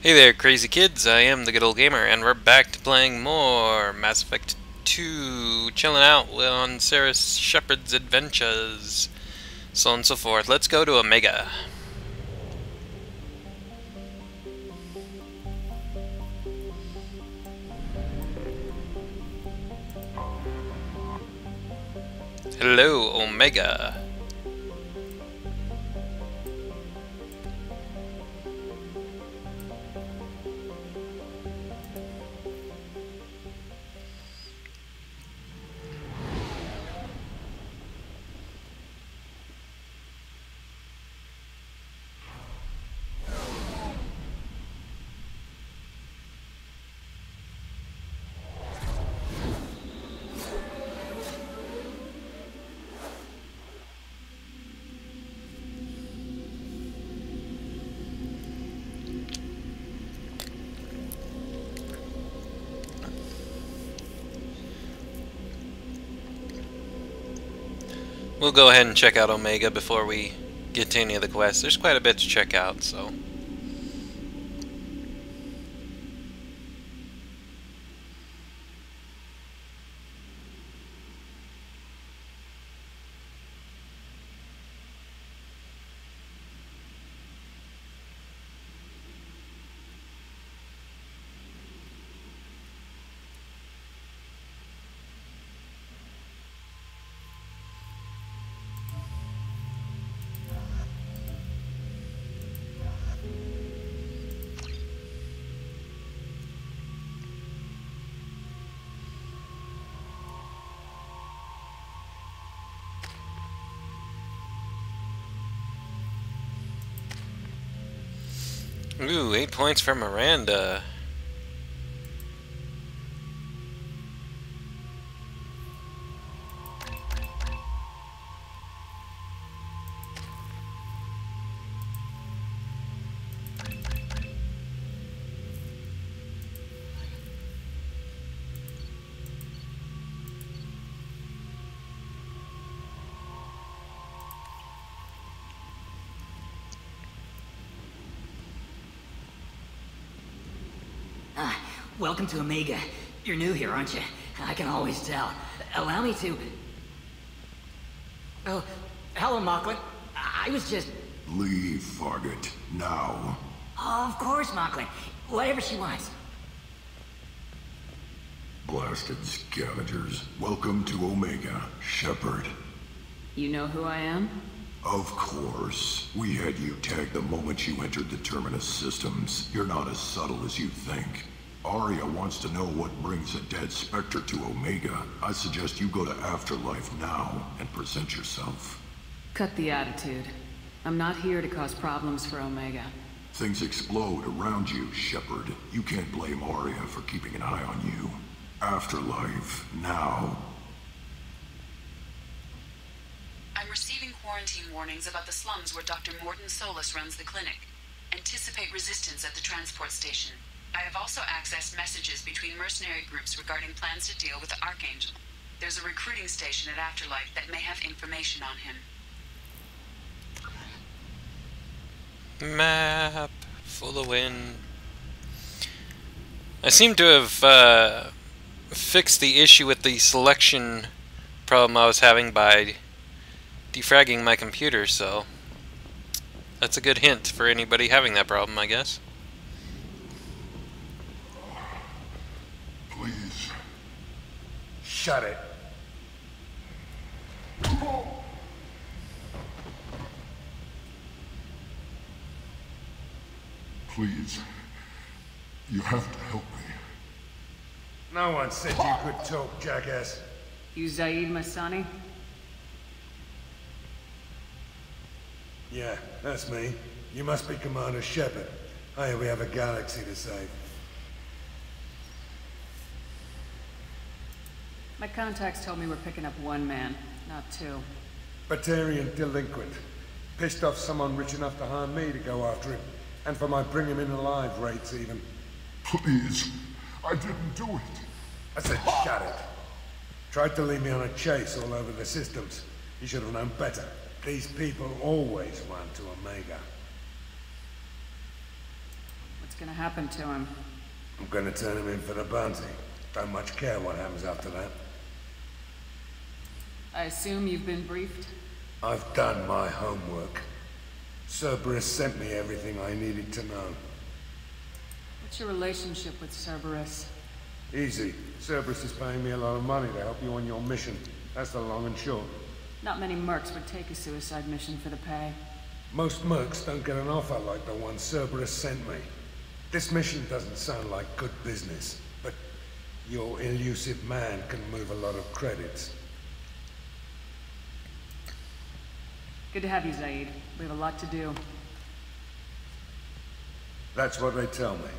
Hey there, crazy kids. I am the good old gamer, and we're back to playing more Mass Effect 2, chilling out on Sara Shepard's adventures, so on and so forth. Let's go to Omega. Hello, Omega. We'll go ahead and check out Omega before we get to any of the quests. There's quite a bit to check out, so... Ooh, 8 points for Miranda. Welcome to Omega. You're new here, aren't you? I can always tell. Allow me to... Oh, hello, Mocklin. I was just... Leave, Fargate, now. Oh, of course, Mocklin. Whatever she wants. Blasted scavengers. Welcome to Omega, Shepard. You know who I am? Of course. We had you tagged the moment you entered the Terminus systems. You're not as subtle as you think. Aria wants to know what brings a dead Spectre to Omega. I suggest you go to Afterlife now and present yourself. Cut the attitude. I'm not here to cause problems for Omega. Things explode around you, Shepard. You can't blame Aria for keeping an eye on you. Afterlife, now. I'm receiving quarantine warnings about the slums where Dr. Morton Solus runs the clinic. Anticipate resistance at the transport station. I have also accessed messages between mercenary groups regarding plans to deal with the Archangel. There's a recruiting station at Afterlife that may have information on him. Map full of wind. I seem to have fixed the issue with the selection problem I was having by defragging my computer, so that's a good hint for anybody having that problem, I guess. Please. Shut it. Please. You have to help me. No one said you could talk, jackass. You Zaid Masani? Yeah, that's me. You must be Commander Shepard. Hey, we have a galaxy to save. My contacts told me we're picking up one man, not two. Batarian delinquent. Pissed off someone rich enough to hire me to go after him. And for my bring him in alive rates even. Please. I didn't do it. I said shut it. Tried to lead me on a chase all over the systems. You should have known better. These people always run to Omega. What's gonna happen to him? I'm gonna turn him in for the bounty. Don't much care what happens after that. I assume you've been briefed? I've done my homework. Cerberus sent me everything I needed to know. What's your relationship with Cerberus? Easy. Cerberus is paying me a lot of money to help you on your mission. That's the long and short. Not many mercs would take a suicide mission for the pay. Most mercs don't get an offer like the one Cerberus sent me. This mission doesn't sound like good business, but your elusive man can move a lot of credits. Good to have you, Zaid. We have a lot to do. That's what they tell me.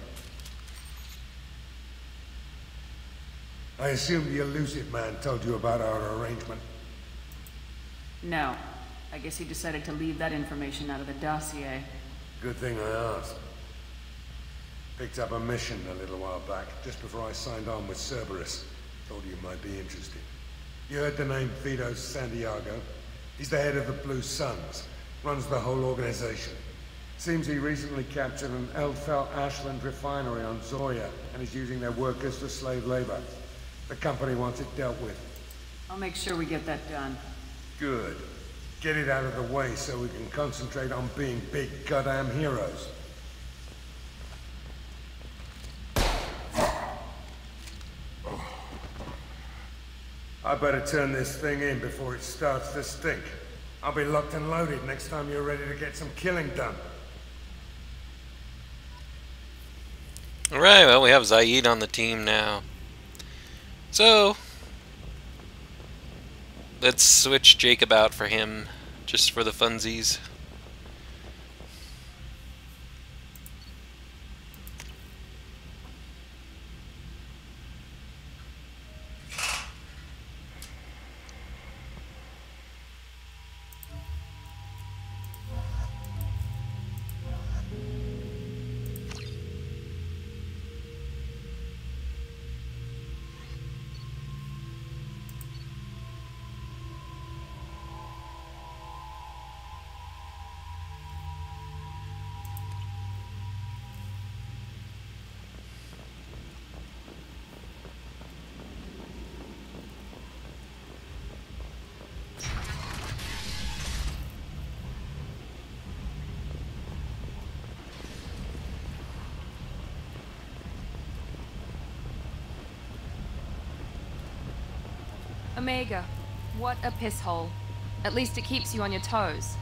I assume the elusive man told you about our arrangement. No. I guess he decided to leave that information out of the dossier. Good thing I asked. Picked up a mission a little while back, just before I signed on with Cerberus. Thought you might be interested. You heard the name Vito Santiago? He's the head of the Blue Suns. Runs the whole organization. Seems he recently captured an Eldfell Ashland refinery on Zoya, and is using their workers for slave labor. The company wants it dealt with. I'll make sure we get that done. Good. Get it out of the way so we can concentrate on being big goddamn heroes. I better turn this thing in before it starts to stink. I'll be locked and loaded next time you're ready to get some killing done. Alright, well, we have Zaid on the team now. So, let's switch Jacob out for him, just for the funsies. Omega, what a piss hole. At least it keeps you on your toes.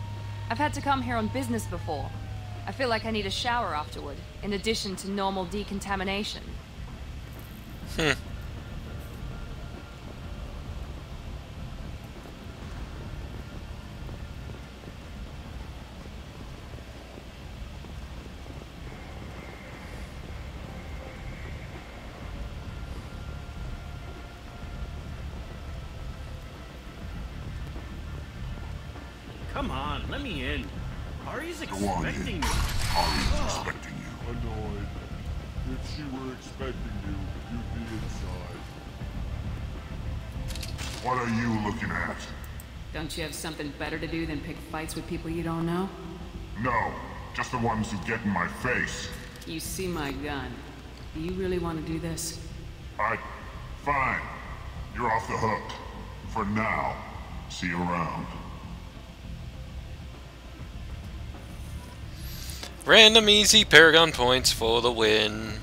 I've had to come here on business before. I feel like I need a shower afterward, in addition to normal decontamination. Come on, let me in. Ari's Go on expecting in. me. Ari's expecting you. Annoyed. If she were expecting you, you'd be inside. What are you looking at? Don't you have something better to do than pick fights with people you don't know? No, just the ones who get in my face. You see my gun. Do you really want to do this? Fine. You're off the hook. For now. See you around. Random easy Paragon points for the win.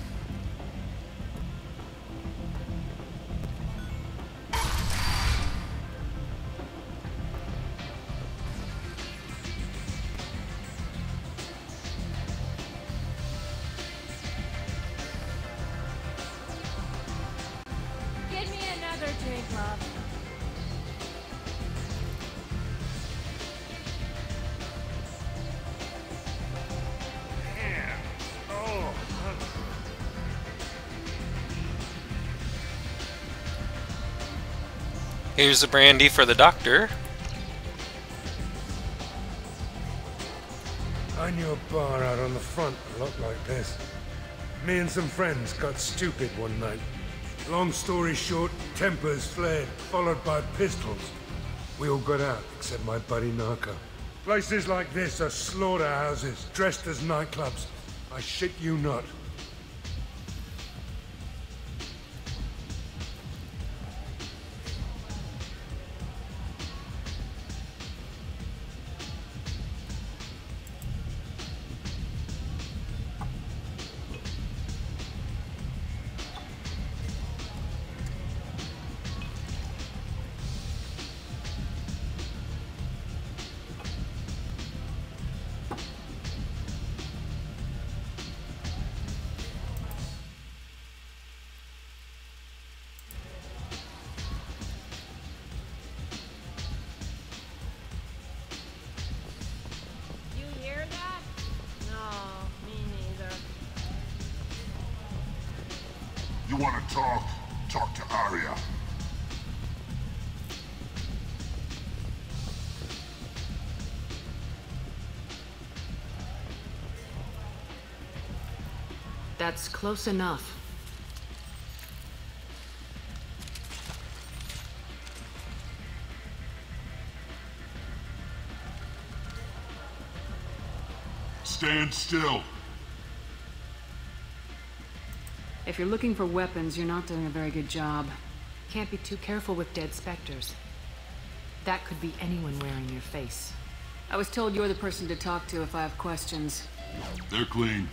Get me another drink, love. Here's the brandy for the doctor. I knew a bar out on the front that looked like this. Me and some friends got stupid one night. Long story short, tempers flared, followed by pistols. We all got out, except my buddy Narco. Places like this are slaughterhouses, dressed as nightclubs. I shit you not. You want to talk? Talk to Arya. That's close enough. Stand still. If you're looking for weapons, you're not doing a very good job. Can't be too careful with dead specters. That could be anyone wearing your face. I was told you're the person to talk to if I have questions. They're clean.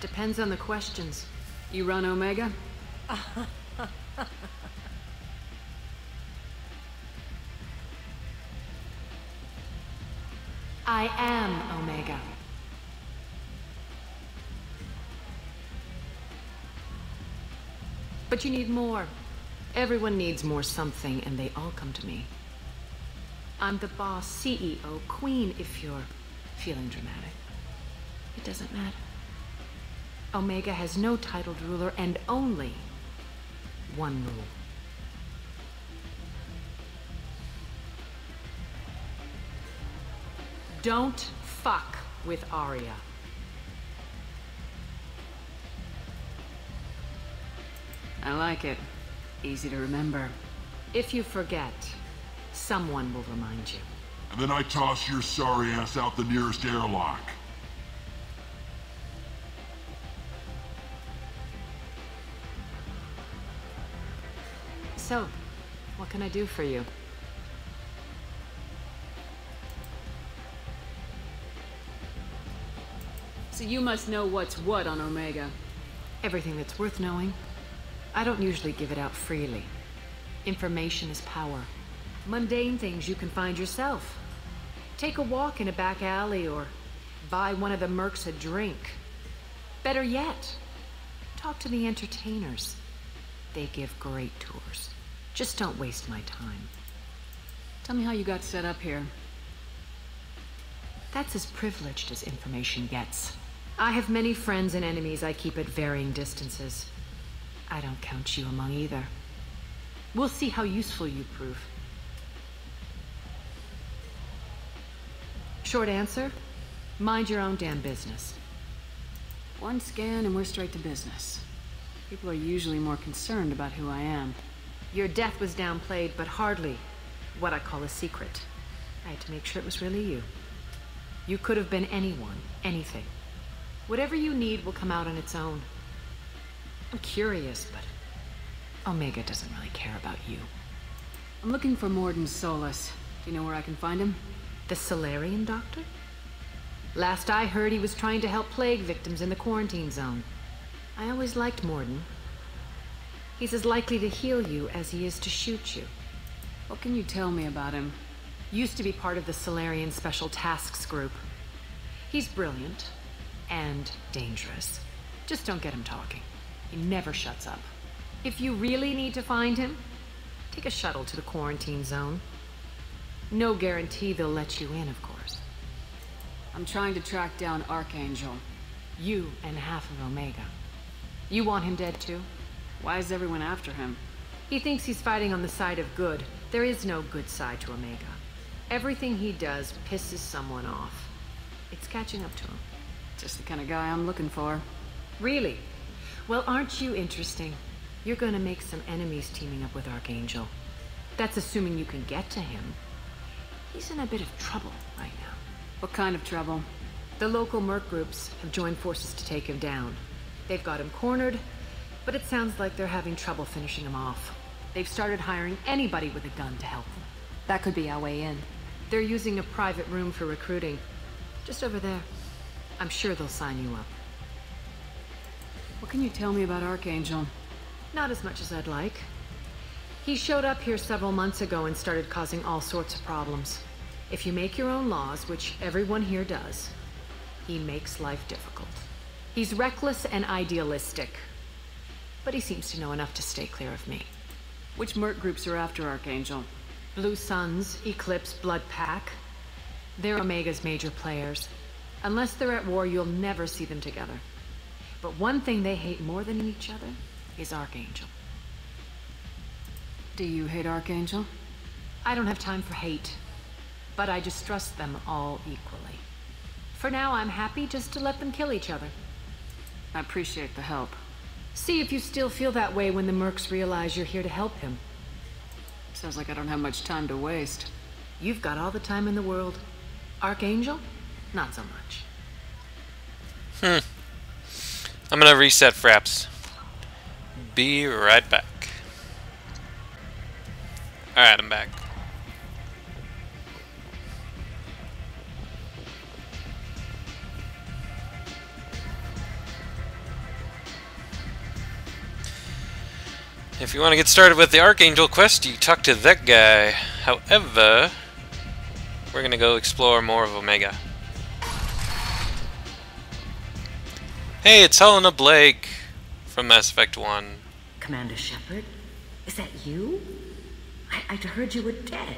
Depends on the questions. You run Omega? I am Omega. But you need more. Everyone needs more something, and they all come to me. I'm the boss, CEO, queen, if you're feeling dramatic. It doesn't matter. Omega has no titled ruler and only one rule. Don't fuck with Arya. I like it. Easy to remember. If you forget, someone will remind you. And then I toss your sorry ass out the nearest airlock. So, what can I do for you? So you must know what's what on Omega. Everything that's worth knowing. I don't usually give it out freely. Information is power. Mundane things you can find yourself. Take a walk in a back alley or buy one of the mercs a drink. Better yet, talk to the entertainers. They give great tours. Just don't waste my time. Tell me how you got set up here. That's as privileged as information gets. I have many friends and enemies I keep at varying distances. I don't count you among either. We'll see how useful you prove. Short answer, mind your own damn business. One scan and we're straight to business. People are usually more concerned about who I am. Your death was downplayed, but hardly what I call a secret. I had to make sure it was really you. You could have been anyone, anything. Whatever you need will come out on its own. I'm curious, but Omega doesn't really care about you. I'm looking for Morden Solus. Do you know where I can find him? The Solarian doctor? Last I heard, he was trying to help plague victims in the quarantine zone. I always liked Morden. He's as likely to heal you as he is to shoot you. What can you tell me about him? Used to be part of the Solarian Special Tasks Group. He's brilliant and dangerous. Just don't get him talking. He never shuts up. If you really need to find him, take a shuttle to the quarantine zone. No guarantee they'll let you in, of course. I'm trying to track down Archangel. You and half of Omega. You want him dead too? Why is everyone after him? He thinks he's fighting on the side of good. There is no good side to Omega. Everything he does pisses someone off. It's catching up to him. Just the kind of guy I'm looking for. Really? Well, aren't you interesting? You're gonna make some enemies teaming up with Archangel. That's assuming you can get to him. He's in a bit of trouble right now. What kind of trouble? The local merc groups have joined forces to take him down. They've got him cornered, but it sounds like they're having trouble finishing him off. They've started hiring anybody with a gun to help them. That could be our way in. They're using a private room for recruiting. Just over there. I'm sure they'll sign you up. What can you tell me about Archangel? Not as much as I'd like. He showed up here several months ago and started causing all sorts of problems. If you make your own laws, which everyone here does, he makes life difficult. He's reckless and idealistic, but he seems to know enough to stay clear of me. Which merc groups are after Archangel? Blue Suns, Eclipse, Blood Pack. They're Omega's major players. Unless they're at war, you'll never see them together. But one thing they hate more than each other is Archangel. Do you hate Archangel? I don't have time for hate, but I distrust them all equally. For now, I'm happy just to let them kill each other. I appreciate the help. See if you still feel that way when the mercs realize you're here to help him. Sounds like I don't have much time to waste. You've got all the time in the world. Archangel? Not so much. I'm gonna reset Fraps. Be right back. Alright, I'm back. If you want to get started with the Archangel quest, you talk to that guy. However, we're gonna go explore more of Omega. Hey, it's Helena Blake from Mass Effect 1. Commander Shepard? Is that you? I'd heard you were dead.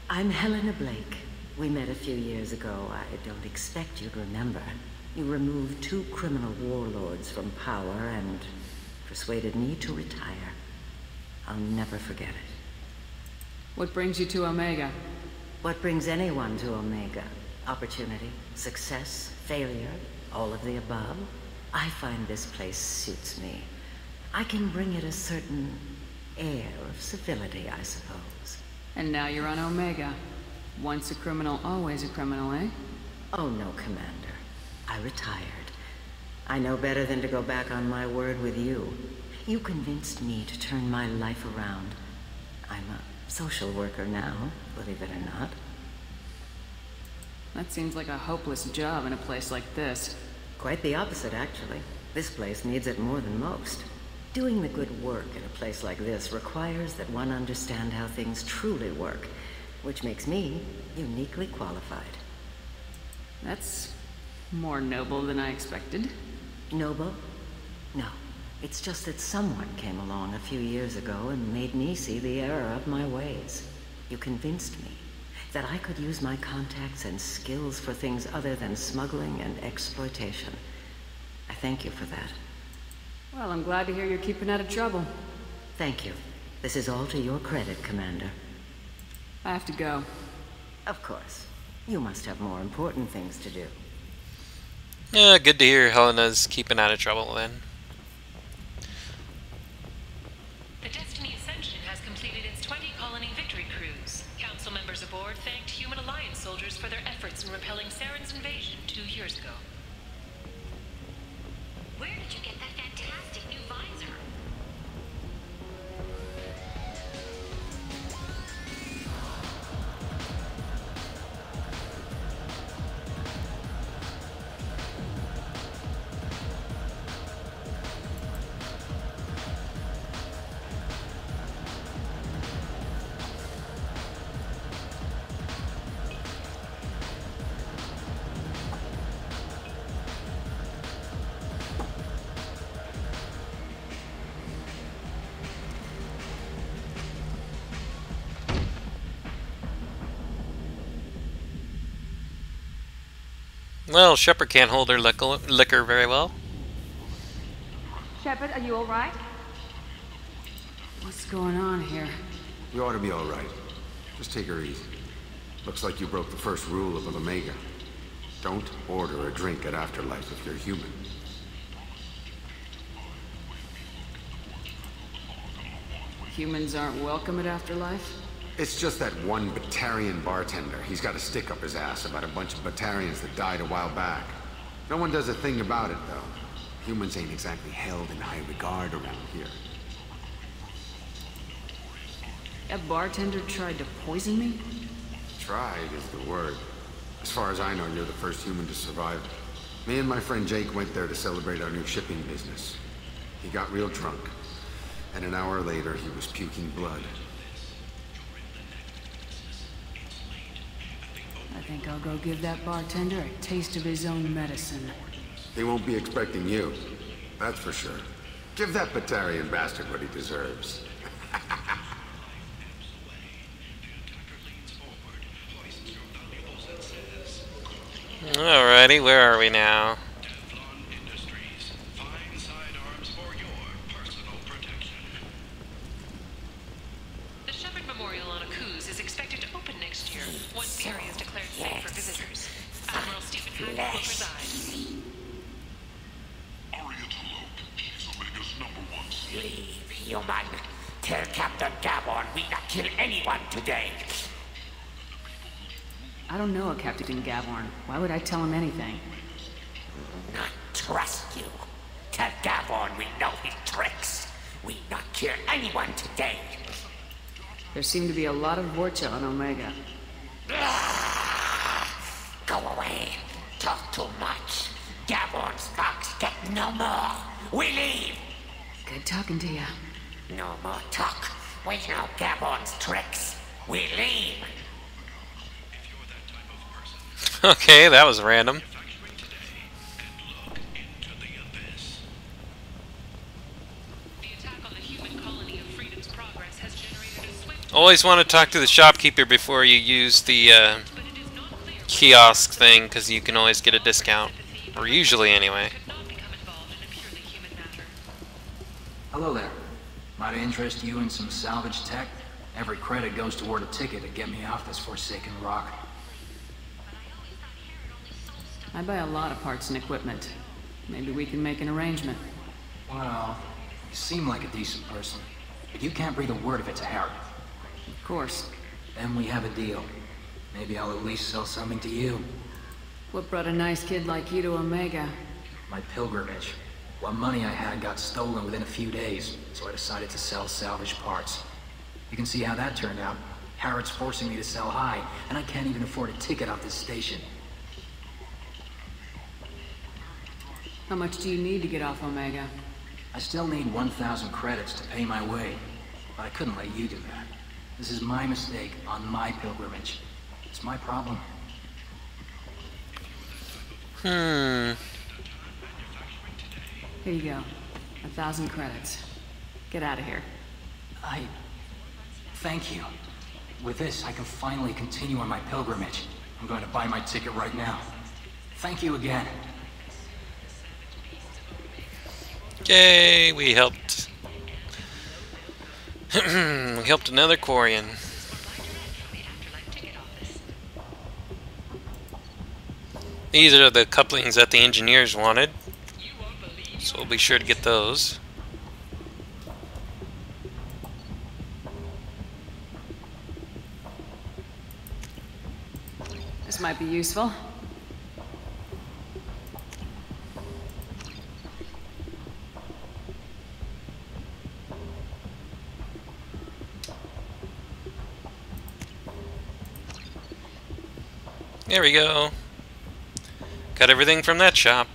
I'm Helena Blake. We met a few years ago. I don't expect you to remember. You removed 2 criminal warlords from power and persuaded me to retire. I'll never forget it. What brings you to Omega? What brings anyone to Omega? Opportunity, success, failure, all of the above. I find this place suits me. I can bring it a certain air of civility, I suppose. And now you're on Omega. Once a criminal, always a criminal, eh? Oh no, Commander. I retired. I know better than to go back on my word with you. You convinced me to turn my life around. I'm a social worker now, believe it or not. That seems like a hopeless job in a place like this. Quite the opposite, actually. This place needs it more than most. Doing the good work in a place like this requires that one understand how things truly work, which makes me uniquely qualified. That's more noble than I expected. Noble? No. It's just that someone came along a few years ago and made me see the error of my ways. You convinced me that I could use my contacts and skills for things other than smuggling and exploitation. I thank you for that. Well, I'm glad to hear you're keeping out of trouble. Thank you. This is all to your credit, Commander. I have to go. Of course. You must have more important things to do. Yeah, good to hear Helena's keeping out of trouble then. The Destiny Ascension has completed its 20-colony victory cruise. Council members aboard thanked Human Alliance soldiers for their efforts in repelling Saren's invasion 2 years ago. Where did you get that fantastic new visor? Well, Shepard can't hold her liquor very well. Shepard, are you alright? What's going on here? You ought to be all right. Just take her easy. Looks like you broke the first rule of Omega. Don't order a drink at Afterlife if you're human. Humans aren't welcome at Afterlife? It's just that one Batarian bartender. He's got a stick up his ass about a bunch of Batarians that died a while back. No one does a thing about it, though. Humans ain't exactly held in high regard around here. A bartender tried to poison me? Tried is the word. As far as I know, you're the first human to survive it. Me and my friend Jake went there to celebrate our new shipping business. He got real drunk, and an hour later he was puking blood. I think I'll go give that bartender a taste of his own medicine. He won't be expecting you, that's for sure. Give that Batarian bastard what he deserves. Alrighty, where are we now? Less. Leave, human. Tell Captain Gabon we not kill anyone today. I don't know a Captain Gavorn. Why would I tell him anything? Not trust you. Tell Gabon we know his tricks. We not kill anyone today. There seem to be a lot of Vorcha on Omega. Go away. Talk too much. Gabon's box get no more. We leave. Good talking to you. No more talk. We know Gabon's tricks. We leave. Okay, that was random. Always want to talk to the shopkeeper before you use the kiosk thing, because you can always get a discount. Or usually, anyway. Hello there. Might I interest you in some salvage tech? Every credit goes toward a ticket to get me off this forsaken rock. I buy a lot of parts and equipment. Maybe we can make an arrangement. Well, you seem like a decent person, but you can't breathe a word of it to Harry. Of course. Then we have a deal. Maybe I'll at least sell something to you. What brought a nice kid like you to Omega? My pilgrimage. What money I had got stolen within a few days, so I decided to sell salvage parts. You can see how that turned out. Harrod's forcing me to sell high, and I can't even afford a ticket off this station. How much do you need to get off Omega? I still need 1,000 credits to pay my way, but I couldn't let you do that. This is my mistake on my pilgrimage. It's my problem. Here you go. 1,000 credits. Get out of here. Thank you. With this, I can finally continue on my pilgrimage. I'm going to buy my ticket right now. Thank you again. Yay, we helped. We helped another Quarian. These are the couplings that the engineers wanted, so we'll be sure to get those. This might be useful. There we go. Got everything from that shop.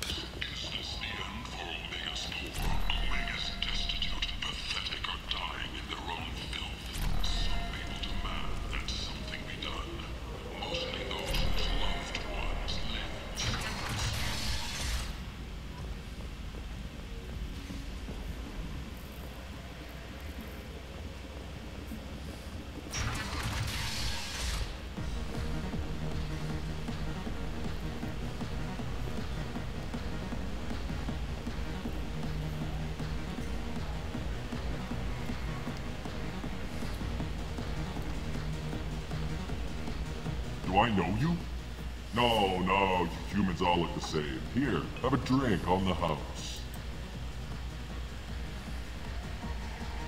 Do I know you? No, you humans all look the same. Here, have a drink on the house.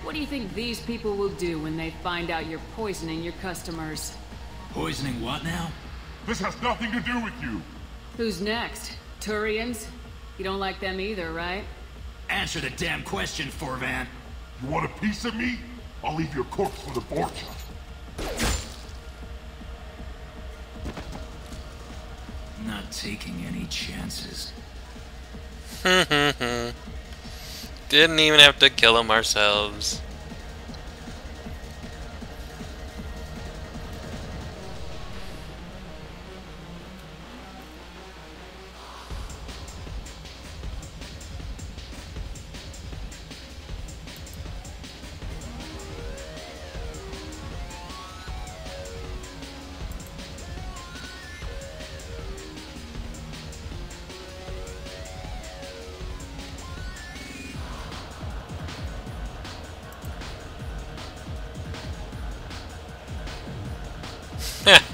What do you think these people will do when they find out you're poisoning your customers? Poisoning what now? This has nothing to do with you! Who's next? Turians? You don't like them either, right? Answer the damn question, Forvan. You want a piece of me? I'll leave your corpse for the Vorcha. Not taking any chances. Didn't even have to kill them ourselves.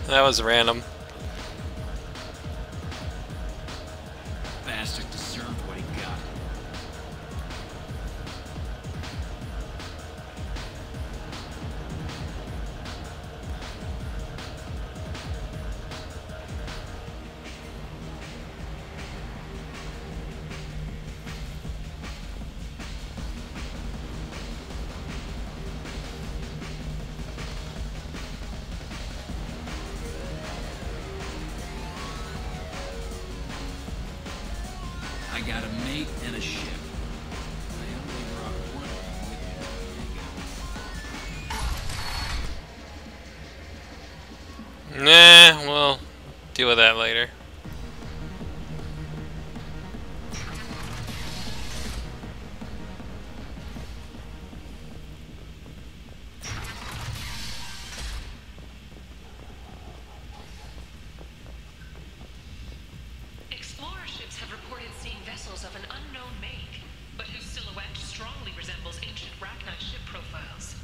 That was random. bastard deserved what he got. I got a mate and a ship. I only brought one with me. Nah, we'll deal with that later. Explorer ships have reported seeing vessels of an unknown make, but whose silhouette strongly resembles ancient Rachni ship profiles.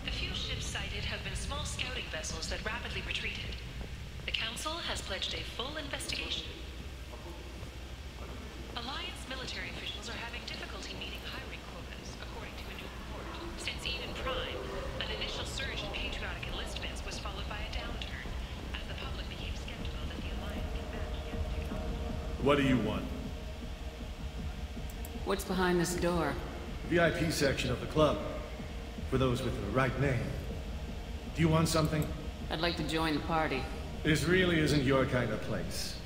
The few ships sighted have been small scouting vessels that rapidly retreated. The Council has pledged a full investigation. Alliance military officials are having difficulty meeting hiring quotas, according to a new report. Since Eden Prime, an initial surge in patriotic enlistments was followed by a downturn, as the public became skeptical that the Alliance can match the technology. What do you want? What's behind this door? VIP section of the club. For those with the right name. Do you want something? I'd like to join the party. This really isn't your kind of place.